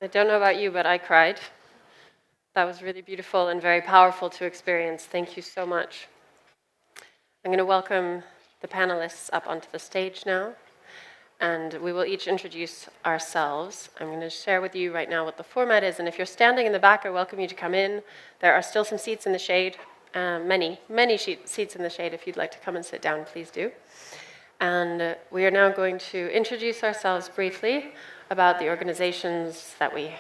I don't know about you, but I cried. That was really beautiful and very powerful to experience. Thank you so much. I'm going to welcome the panelists up onto the stage now, and we will each introduce ourselves. I'm going to share with you right now what the format is, and if you're standing in the back, I welcome you to come in. There are still some seats in the shade, many seats in the shade. If you'd like to come and sit down, please do. And we are now going to introduce ourselves briefly about the organizations that we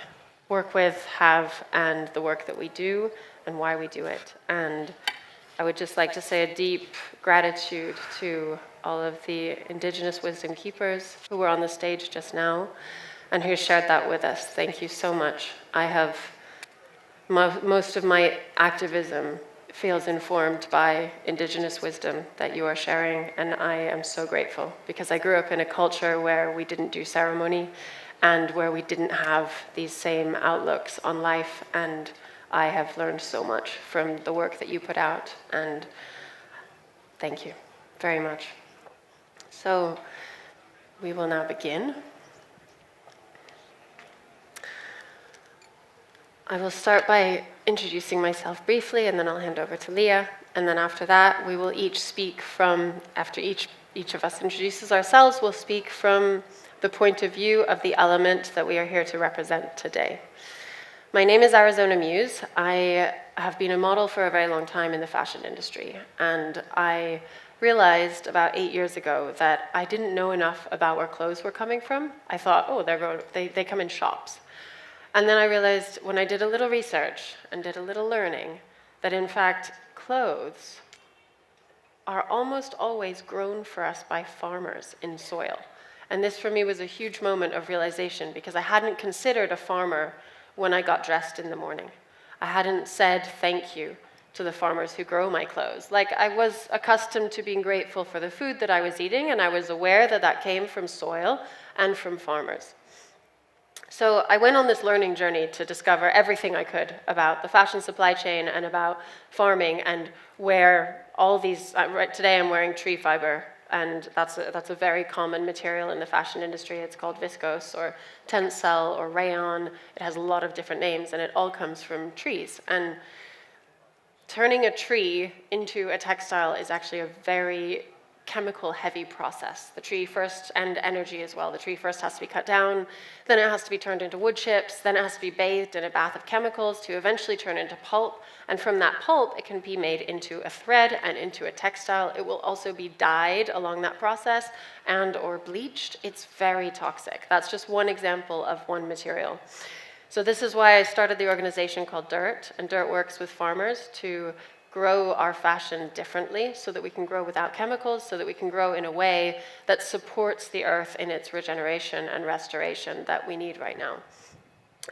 work with, have, and the work that we do, and why we do it. And I would just like to say a deep gratitude to all of the Indigenous Wisdom Keepers who were on the stage just now, and who shared that with us. Thank you so much. I have, most of my activism feels informed by Indigenous wisdom that you are sharing, and I am so grateful, because I grew up in a culture where we didn't do ceremony and where we didn't have these same outlooks on life, and I have learned so much from the work that you put out, and thank you very much. So we will now begin. I will start by introducing myself briefly, and then I'll hand over to Lea. And then after that, we will each speak from, after each of us introduces ourselves, we'll speak from the point of view of the element that we are here to represent today. My name is Arizona Muse. I have been a model for a very long time in the fashion industry, and I realized about 8 years ago that I didn't know enough about where clothes were coming from. I thought, oh, they come in shops. And then I realized when I did a little research and did a little learning that in fact clothes are almost always grown for us by farmers in soil. And this for me was a huge moment of realization, because I hadn't considered a farmer when I got dressed in the morning. I hadn't said thank you to the farmers who grow my clothes. Like, I was accustomed to being grateful for the food that I was eating, and I was aware that that came from soil and from farmers. So I went on this learning journey to discover everything I could about the fashion supply chain and about farming, and where all these, right today I'm wearing tree fiber, and that's a very common material in the fashion industry. It's called viscose or tencel or rayon. It has a lot of different names, and it all comes from trees. And turning a tree into a textile is actually a very chemical-heavy process. The tree first, and energy as well. The tree first has to be cut down, then it has to be turned into wood chips, then it has to be bathed in a bath of chemicals to eventually turn into pulp, and from that pulp it can be made into a thread and into a textile. It will also be dyed along that process and or bleached. It's very toxic. That's just one example of one material. So this is why I started the organization called Dirt, and Dirt works with farmers to grow our fashion differently so that we can grow without chemicals, so that we can grow in a way that supports the earth in its regeneration and restoration that we need right now.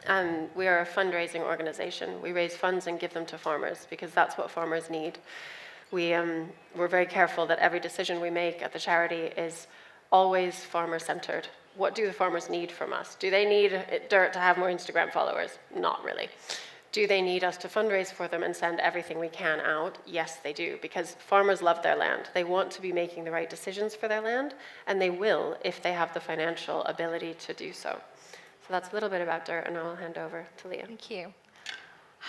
And we are a fundraising organization. We raise funds and give them to farmers because that's what farmers need. We're very careful that every decision we make at the charity is always farmer-centered. What do the farmers need from us? Do they need Dirt to have more Instagram followers? Not really. Do they need us to fundraise for them and send everything we can out? Yes, they do, because farmers love their land. They want to be making the right decisions for their land, and they will if they have the financial ability to do so. So that's a little bit about Dirt, and I'll hand over to Lea. Thank you.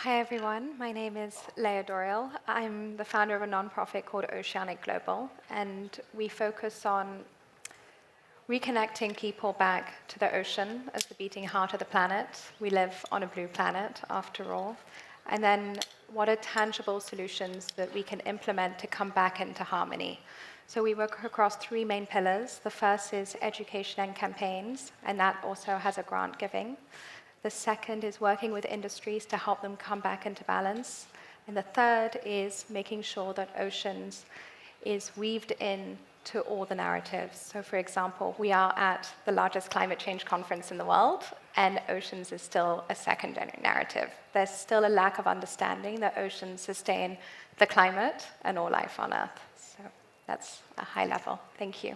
Hi everyone, my name is Lea D'Auriol. I'm the founder of a nonprofit called Oceanic Global, and we focus on reconnecting people back to the ocean as the beating heart of the planet. We live on a blue planet, after all. And then what are tangible solutions that we can implement to come back into harmony? So we work across three main pillars. The first is education and campaigns, and that also has a grant giving. The second is working with industries to help them come back into balance. And the third is making sure that oceans is weaved in to all the narratives. So for example, we are at the largest climate change conference in the world, and oceans is still a secondary narrative. There's still a lack of understanding that oceans sustain the climate and all life on Earth. So that's a high level. Thank you.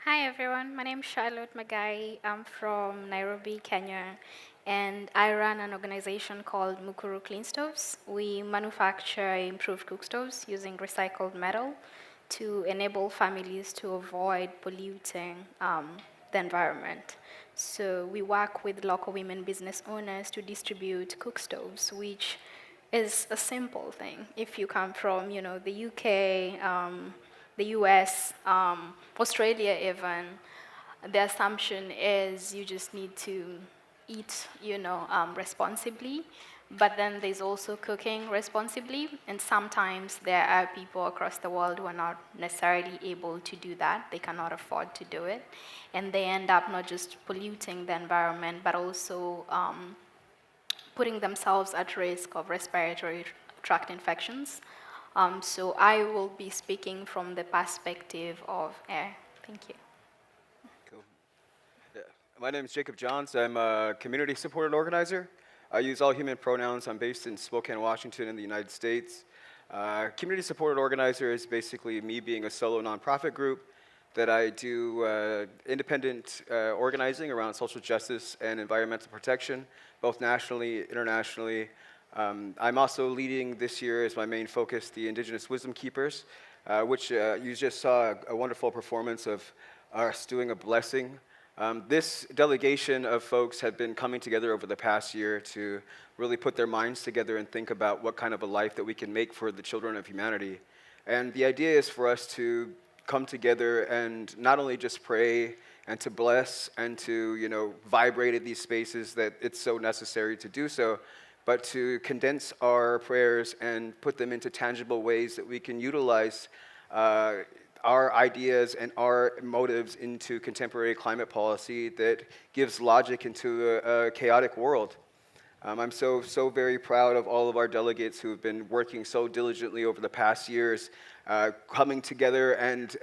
Hi everyone, my name is Charlot Magayi. I'm from Nairobi, Kenya, and I run an organization called Mukuru Clean Stoves. We manufacture improved cook stoves using recycled metal to enable families to avoid polluting the environment. So we work with local women business owners to distribute cook stoves, which is a simple thing. If you come from, the UK, the US, Australia even, the assumption is you just need to eat, responsibly. But then there's also cooking responsibly, and sometimes there are people across the world who are not necessarily able to do that. They cannot afford to do it, and they end up not just polluting the environment, but also putting themselves at risk of respiratory tract infections. So I will be speaking from the perspective of air. Thank you. Cool. Yeah. My name is Jacob Johns. I'm a community supported organizer. I use all human pronouns. I'm based in Spokane, Washington in the United States. Community supported organizer is basically me being a solo nonprofit group that I do independent organizing around social justice and environmental protection, both nationally, internationally. I'm also leading this year as my main focus the Indigenous Wisdom Keepers, which you just saw a wonderful performance of us doing a blessing. This delegation of folks have been coming together over the past year to really put their minds together and think about what kind of a life that we can make for the children of humanity. And the idea is for us to come together and not only just pray and to bless and to, vibrate in these spaces that it's so necessary to do so, but to condense our prayers and put them into tangible ways that we can utilize our ideas and our motives into contemporary climate policy that gives logic into a chaotic world. I'm so very proud of all of our delegates who have been working so diligently over the past years, coming together and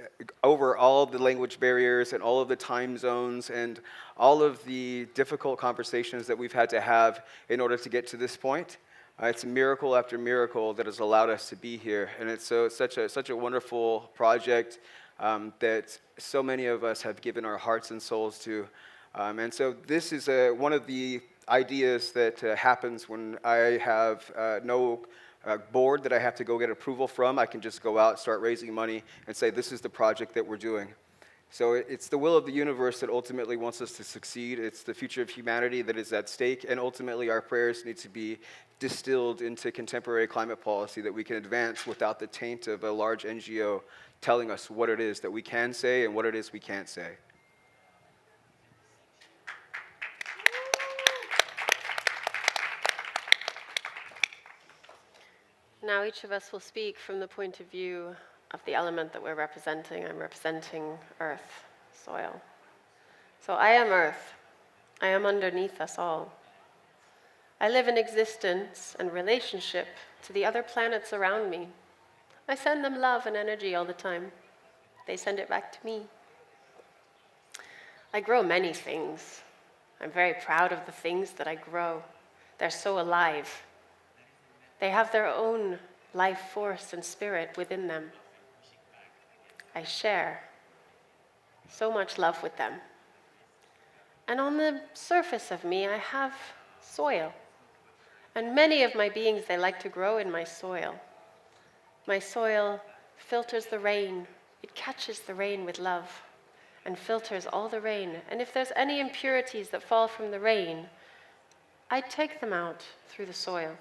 over all of the language barriers and all of the time zones and all of the difficult conversations that we've had to have in order to get to this point. It's a miracle after miracle that has allowed us to be here, and it's such a wonderful project that so many of us have given our hearts and souls to. And so this is one of the ideas that happens when I have no board that I have to go get approval from. I can just go out, start raising money, and say, this is the project that we're doing. So it's the will of the universe that ultimately wants us to succeed. It's the future of humanity that is at stake, and ultimately our prayers need to be distilled into contemporary climate policy that we can advance without the taint of a large NGO telling us what it is that we can say and what it is we can't say. Now each of us will speak from the point of view of the element that we're representing. I'm representing earth, soil. So I am earth. I am underneath us all. I live in existence and relationship to the other planets around me. I send them love and energy all the time. They send it back to me. I grow many things. I'm very proud of the things that I grow. They're so alive. They have their own life force and spirit within them. I share so much love with them. And on the surface of me, I have soil. And many of my beings, they like to grow in my soil. My soil filters the rain. It catches the rain with love and filters all the rain. And if there's any impurities that fall from the rain, I'd take them out through the soil.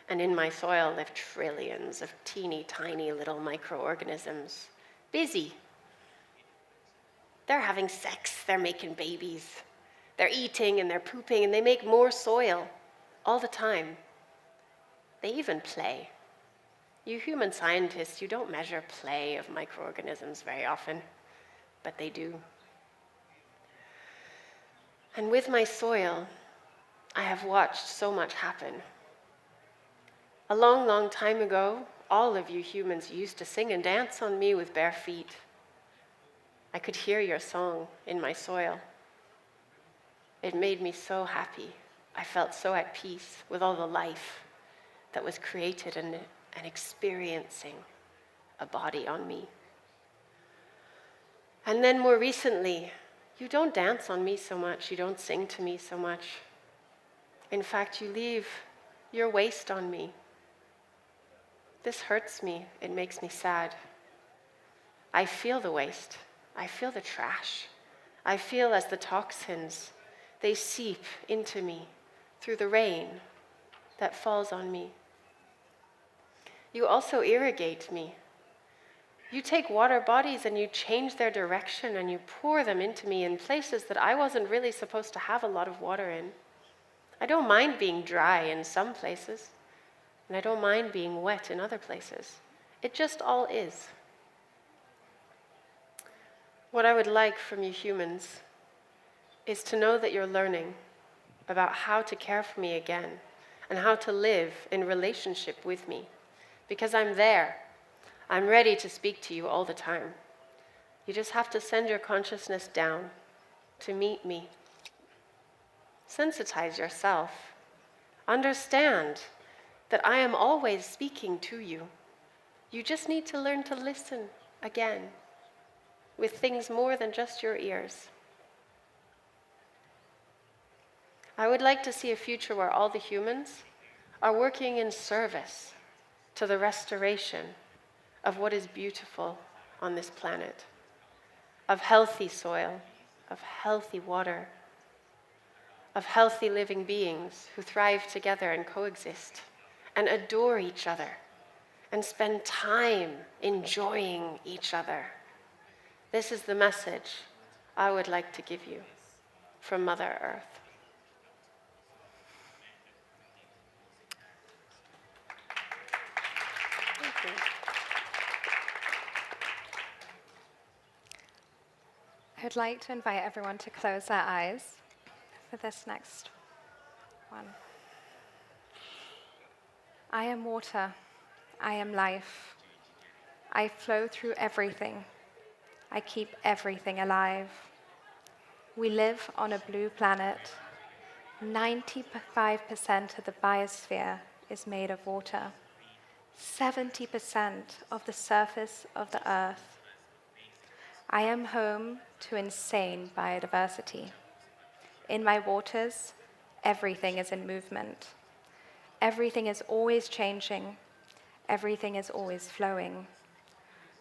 And in my soil live trillions of teeny tiny little microorganisms, busy. They're having sex, they're making babies, they're eating and they're pooping, and they make more soil all the time. They even play. You human scientists, you don't measure play of microorganisms very often, but they do. And with my soil, I have watched so much happen. A long, long time ago, all of you humans used to sing and dance on me with bare feet. I could hear your song in my soil. It made me so happy. I felt so at peace with all the life that was created and experiencing a body on me. And then more recently, you don't dance on me so much, you don't sing to me so much. In fact, you leave your waste on me. This hurts me, it makes me sad. I feel the waste, I feel the trash. I feel as the toxins, they seep into me through the rain that falls on me. You also irrigate me. You take water bodies and you change their direction and you pour them into me in places that I wasn't really supposed to have a lot of water in. I don't mind being dry in some places, and I don't mind being wet in other places. It just all is. What I would like from you humans is to know that you're learning about how to care for me again and how to live in relationship with me. Because I'm there. I'm ready to speak to you all the time. You just have to send your consciousness down to meet me. Sensitize yourself. Understand that I am always speaking to you. You just need to learn to listen again with things more than just your ears. I would like to see a future where all the humans are working in service to the restoration of what is beautiful on this planet, of healthy soil, of healthy water, of healthy living beings who thrive together and coexist and adore each other and spend time enjoying each other. This is the message I would like to give you from Mother Earth. Thank you. I would like to invite everyone to close their eyes for this next one. I am water. I am life. I flow through everything. I keep everything alive. We live on a blue planet. 95% of the biosphere is made of water. 70% of the surface of the earth. I am home to insane biodiversity. In my waters, everything is in movement. Everything is always changing. Everything is always flowing.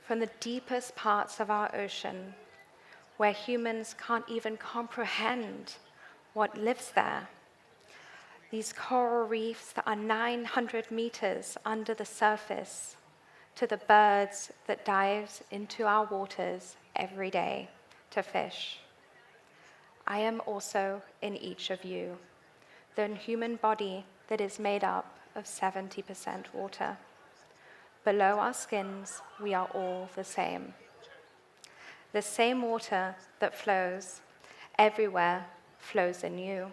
From the deepest parts of our ocean, where humans can't even comprehend what lives there, these coral reefs that are 900 meters under the surface, to the birds that dives into our waters every day to fish. I am also in each of you, the human body that is made up of 70% water. Below our skins, we are all the same. The same water that flows everywhere flows in you.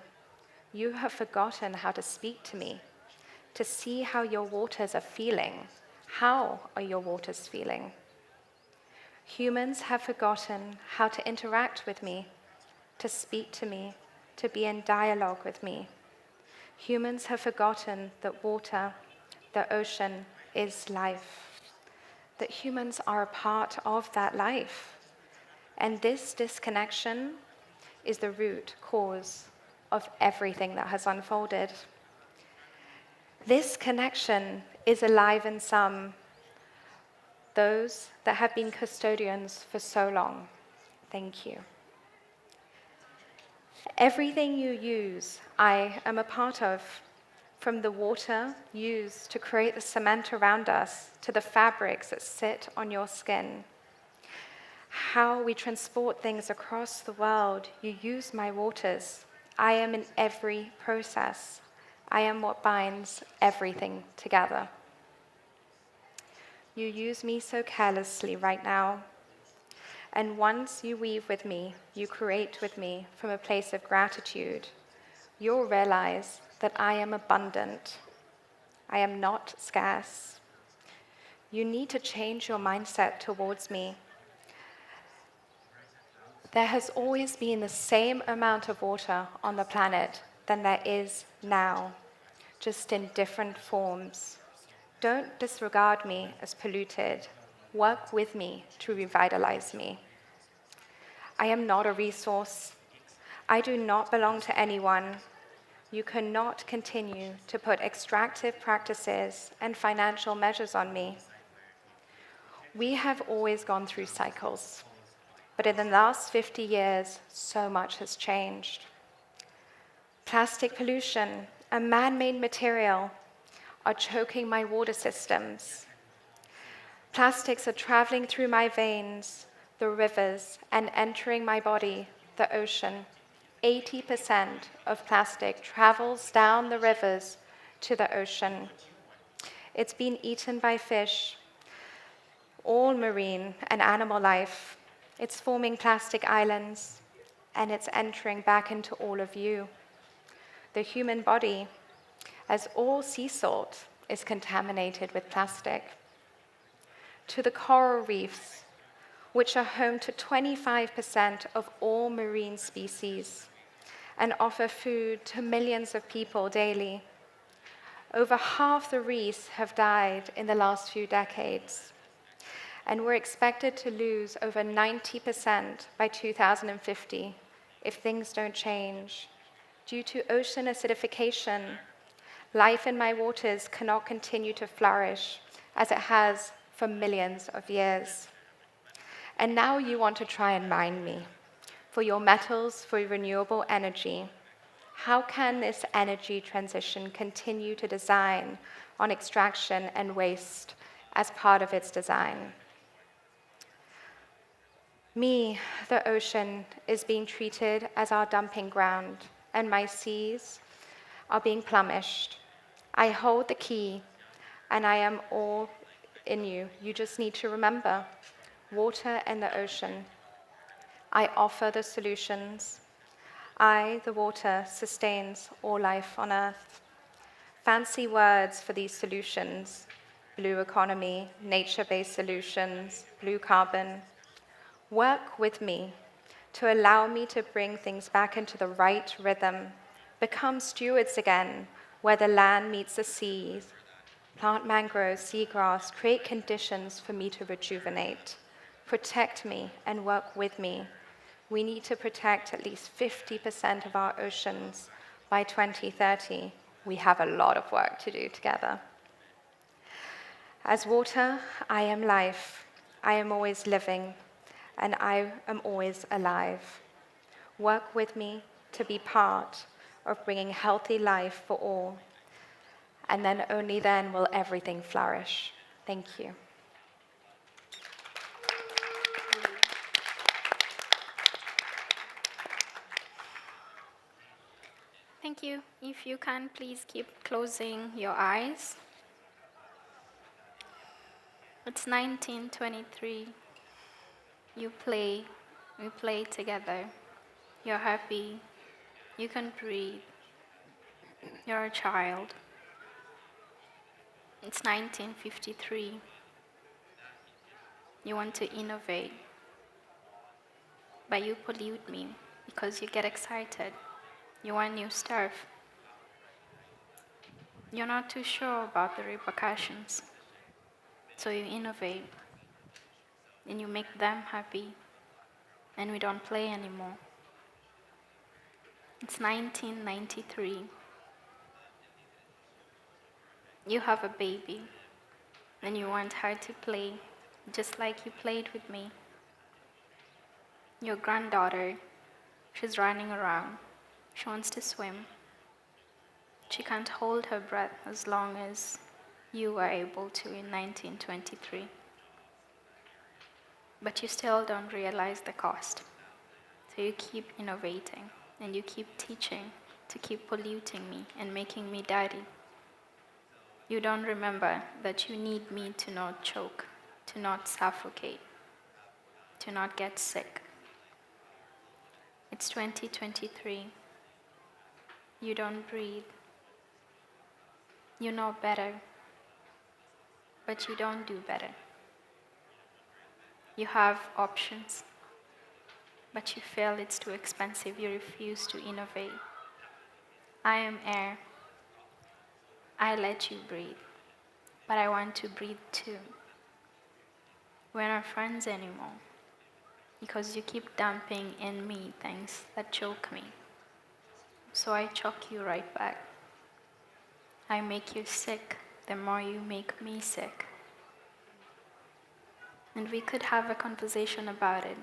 You have forgotten how to speak to me, to see how your waters are feeling. How are your waters feeling? Humans have forgotten how to interact with me, to speak to me, to be in dialogue with me. Humans have forgotten that water, the ocean, is life, that humans are a part of that life. And this disconnection is the root cause of everything that has unfolded. This connection is alive in some, those that have been custodians for so long. Thank you. Everything you use, I am a part of, from the water used to create the cement around us to the fabrics that sit on your skin. How we transport things across the world, you use my waters. I am in every process. I am what binds everything together. You use me so carelessly right now. And once you weave with me, you create with me from a place of gratitude, you'll realize that I am abundant. I am not scarce. You need to change your mindset towards me. There has always been the same amount of water on the planet than there is now, just in different forms. Don't disregard me as polluted. Work with me to revitalize me. I am not a resource. I do not belong to anyone. You cannot continue to put extractive practices and financial measures on me. We have always gone through cycles, but in the last 50 years, so much has changed. Plastic pollution, a man-made material, are choking my water systems. Plastics are traveling through my veins, the rivers, and entering my body, the ocean. 80% of plastic travels down the rivers to the ocean. It's been eaten by fish, all marine and animal life. It's forming plastic islands, and it's entering back into all of you. The human body, as all sea salt, is contaminated with plastic. To the coral reefs, which are home to 25% of all marine species and offer food to millions of people daily. Over half the reefs have died in the last few decades, and we're expected to lose over 90% by 2050 if things don't change. Due to ocean acidification, life in my waters cannot continue to flourish as it has for millions of years. And now you want to try and mine me for your metals, for renewable energy. How can this energy transition continue to design on extraction and waste as part of its design? Me, the ocean, is being treated as our dumping ground, and my seas are being plumbished. I hold the key, and I am all in you. You just need to remember, water and the ocean. I offer the solutions. I, the water, sustains all life on Earth. Fancy words for these solutions: blue economy, nature-based solutions, blue carbon. Work with me to allow me to bring things back into the right rhythm. Become stewards again, where the land meets the seas. Plant mangroves, seagrass, create conditions for me to rejuvenate. Protect me and work with me. We need to protect at least 50% of our oceans by 2030. We have a lot of work to do together. As water, I am life. I am always living, and I am always alive. Work with me to be part of bringing healthy life for all, and then only then will everything flourish. Thank you. Thank you. If you can, please keep closing your eyes. It's 1923. You play, we play together. You're happy, you can breathe. You're a child. It's 1953. You want to innovate, but you pollute me because you get excited. You want new stuff. You're not too sure about the repercussions, so you innovate, and you make them happy, and we don't play anymore. It's 1993. You have a baby, and you want her to play just like you played with me. Your granddaughter, she's running around. She wants to swim. She can't hold her breath as long as you were able to in 1923. But you still don't realize the cost. So you keep innovating and you keep teaching to keep polluting me and making me dirty. You don't remember that you need me to not choke, to not suffocate, to not get sick. It's 2023. You don't breathe. You know better, but you don't do better. You have options, but you feel it's too expensive. You refuse to innovate. I am air. I let you breathe, but I want to breathe too. We're not friends anymore because you keep dumping in me things that choke me. So I choke you right back. I make you sick the more you make me sick. And we could have a conversation about it,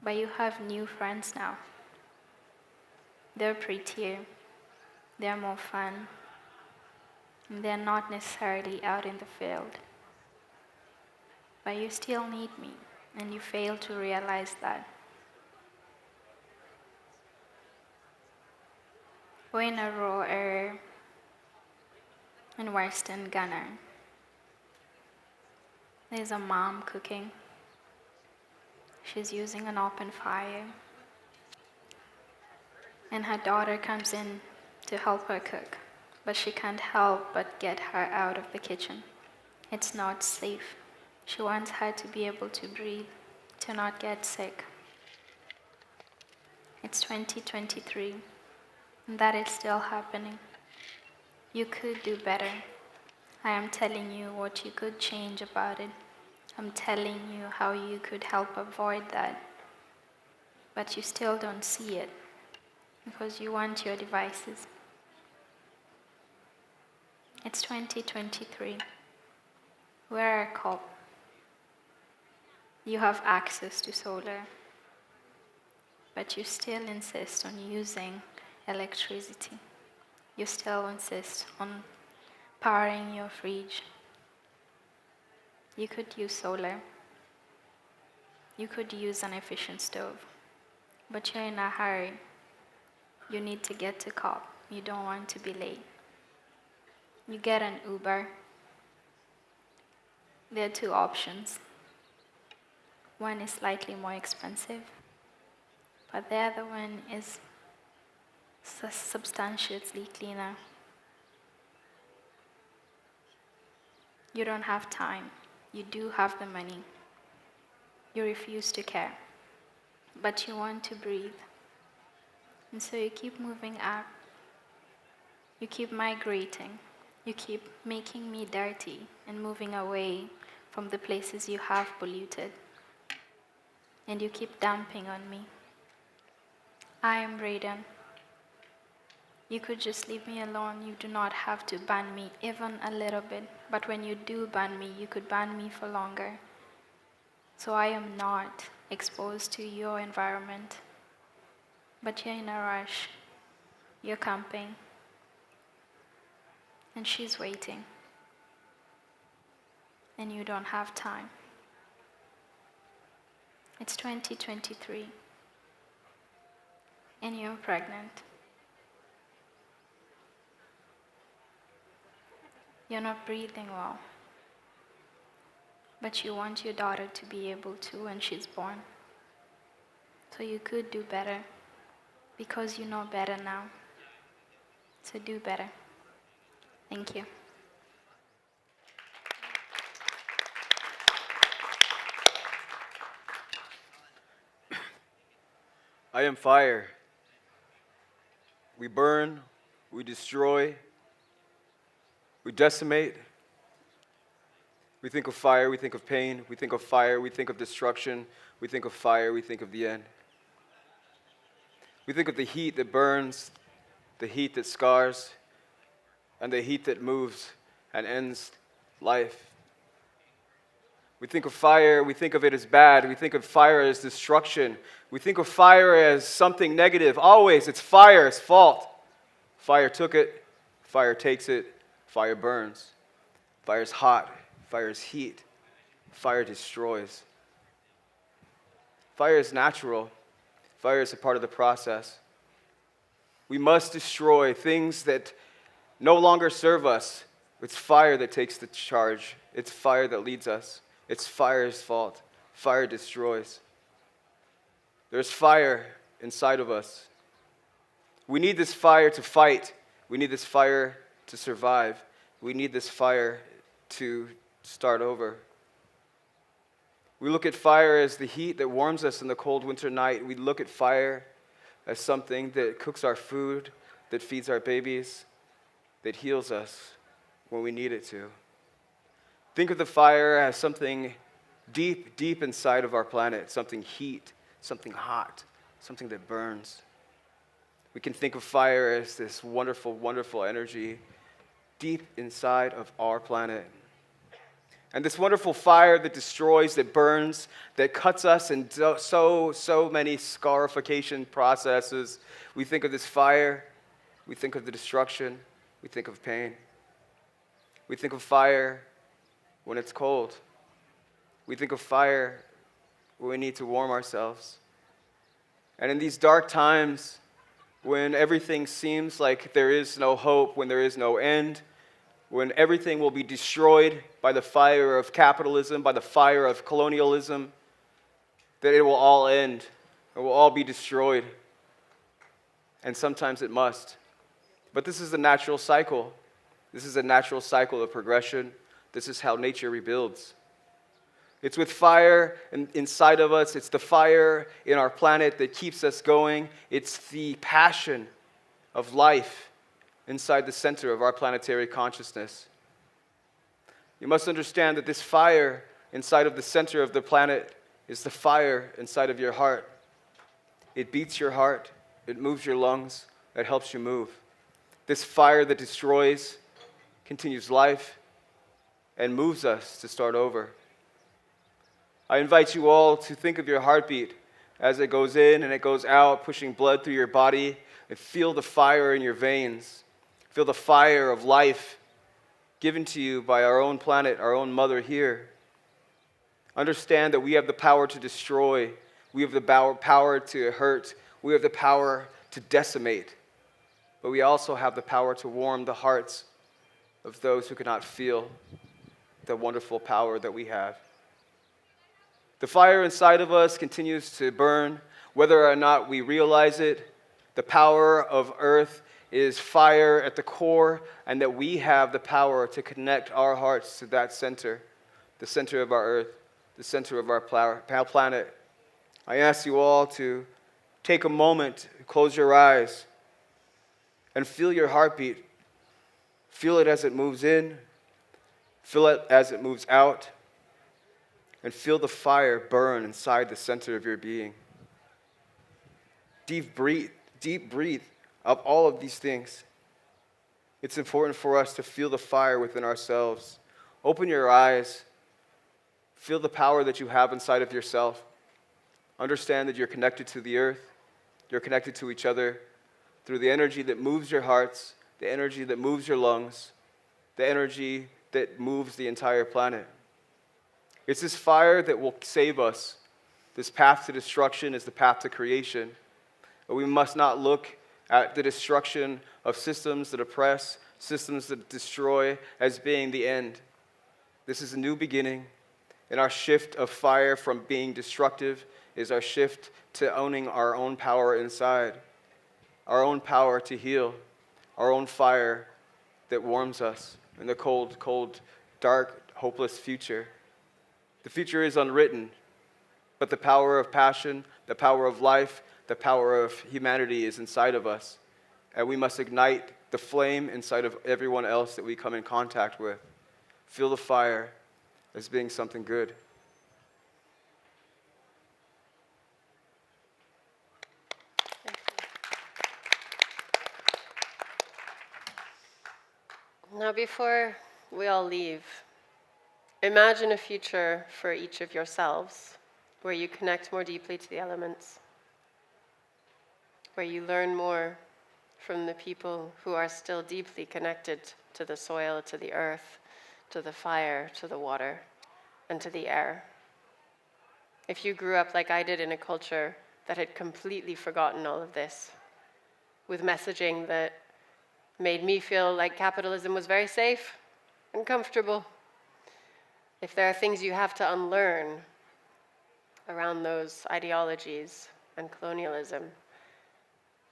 but you have new friends now. They're prettier, they're more fun, and they're not necessarily out in the field. But you still need me, and you fail to realize that. We're in a raw area in Western Ghana. There's a mom cooking. She's using an open fire. And her daughter comes in to help her cook, but she can't help but get her out of the kitchen. It's not safe. She wants her to be able to breathe, to not get sick. It's 2023, and that is still happening. You could do better. I am telling you what you could change about it. I'm telling you how you could help avoid that. But you still don't see it because you want your devices. It's 2023. We're a COP. You have access to solar, but you still insist on using electricity. You still insist on powering your fridge. You could use solar. You could use an efficient stove, but you're in a hurry. You need to get to COP. You don't want to be late. You get an Uber. There are two options. One is slightly more expensive, but the other one is substantially cleaner. You don't have time. You do have the money. You refuse to care, but you want to breathe. And so you keep moving up. You keep migrating. You keep making me dirty and moving away from the places you have polluted. And you keep dumping on me. I am Raiden. You could just leave me alone. You do not have to ban me even a little bit. But when you do ban me, you could ban me for longer. So I am not exposed to your environment. But you're in a rush. You're camping. And she's waiting. And you don't have time. It's 2023. And you're pregnant. You're not breathing well. But you want your daughter to be able to when she's born. So you could do better. Because you know better now. So do better. Thank you. I am fire. We burn, we destroy, we decimate. We think of fire, we think of pain. We think of fire, we think of destruction. We think of fire, we think of the end. We think of the heat that burns, the heat that scars, and the heat that moves and ends life. We think of fire, we think of it as bad. We think of fire as destruction. We think of fire as something negative. Always, it's fire's fault. Fire took it, fire takes it, fire burns. Fire's hot, fire's heat, fire destroys. Fire is natural. Fire is a part of the process. We must destroy things that no longer serve us. It's fire that takes the charge. It's fire that leads us. It's fire's fault. Fire destroys. There's fire inside of us. We need this fire to fight. We need this fire to survive. We need this fire to start over. We look at fire as the heat that warms us in the cold winter night. We look at fire as something that cooks our food, that feeds our babies, that heals us when we need it to. Think of the fire as something deep, deep inside of our planet, something heat, something hot, something that burns. We can think of fire as this wonderful, wonderful energy deep inside of our planet. And this wonderful fire that destroys, that burns, that cuts us in so many scarification processes. We think of this fire, we think of the destruction, we think of pain. We think of fire when it's cold. We think of fire when we need to warm ourselves. And in these dark times, when everything seems like there is no hope, when there is no end, when everything will be destroyed by the fire of capitalism, by the fire of colonialism, that it will all end. It will all be destroyed. And sometimes it must. But this is a natural cycle. This is a natural cycle of progression. This is how nature rebuilds. It's with fire inside of us. It's the fire in our planet that keeps us going. It's the passion of life inside the center of our planetary consciousness. You must understand that this fire inside of the center of the planet is the fire inside of your heart. It beats your heart. It moves your lungs. It helps you move. This fire that destroys continues life and moves us to start over. I invite you all to think of your heartbeat as it goes in and it goes out, pushing blood through your body, and feel the fire in your veins. Feel the fire of life given to you by our own planet, our own mother here. Understand that we have the power to destroy. We have the power to hurt. We have the power to decimate. But we also have the power to warm the hearts of those who cannot feel the wonderful power that we have. The fire inside of us continues to burn, whether or not we realize it. The power of earth is fire at the core, and that we have the power to connect our hearts to that center, the center of our earth, the center of our planet. I ask you all to take a moment, close your eyes, and feel your heartbeat. Feel it as it moves in, feel it as it moves out, and feel the fire burn inside the center of your being. Deep breathe of all of these things. It's important for us to feel the fire within ourselves. Open your eyes. Feel the power that you have inside of yourself. Understand that you're connected to the earth. You're connected to each other through the energy that moves your hearts, the energy that moves your lungs, the energy that moves the entire planet. It's this fire that will save us. This path to destruction is the path to creation. But we must not look at the destruction of systems that oppress, systems that destroy, as being the end. This is a new beginning, and our shift of fire from being destructive is our shift to owning our own power inside, our own power to heal, our own fire that warms us in the cold, cold, dark, hopeless future. The future is unwritten, but the power of passion, the power of life, the power of humanity is inside of us, and we must ignite the flame inside of everyone else that we come in contact with. Feel the fire as being something good. Now, before we all leave, imagine a future for each of yourselves where you connect more deeply to the elements, where you learn more from the people who are still deeply connected to the soil, to the earth, to the fire, to the water, and to the air. If you grew up like I did in a culture that had completely forgotten all of this, with messaging that made me feel like capitalism was very safe and comfortable, if there are things you have to unlearn around those ideologies and colonialism,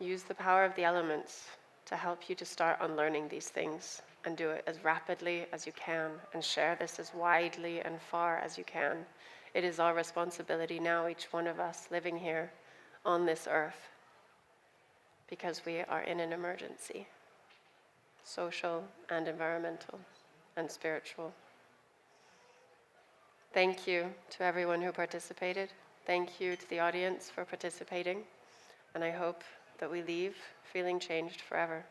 use the power of the elements to help you to start unlearning these things and do it as rapidly as you can and share this as widely and far as you can. It is our responsibility now, each one of us living here on this earth, because we are in an emergency, social and environmental and spiritual. Thank you to everyone who participated. Thank you to the audience for participating. And I hope that we leave feeling changed forever.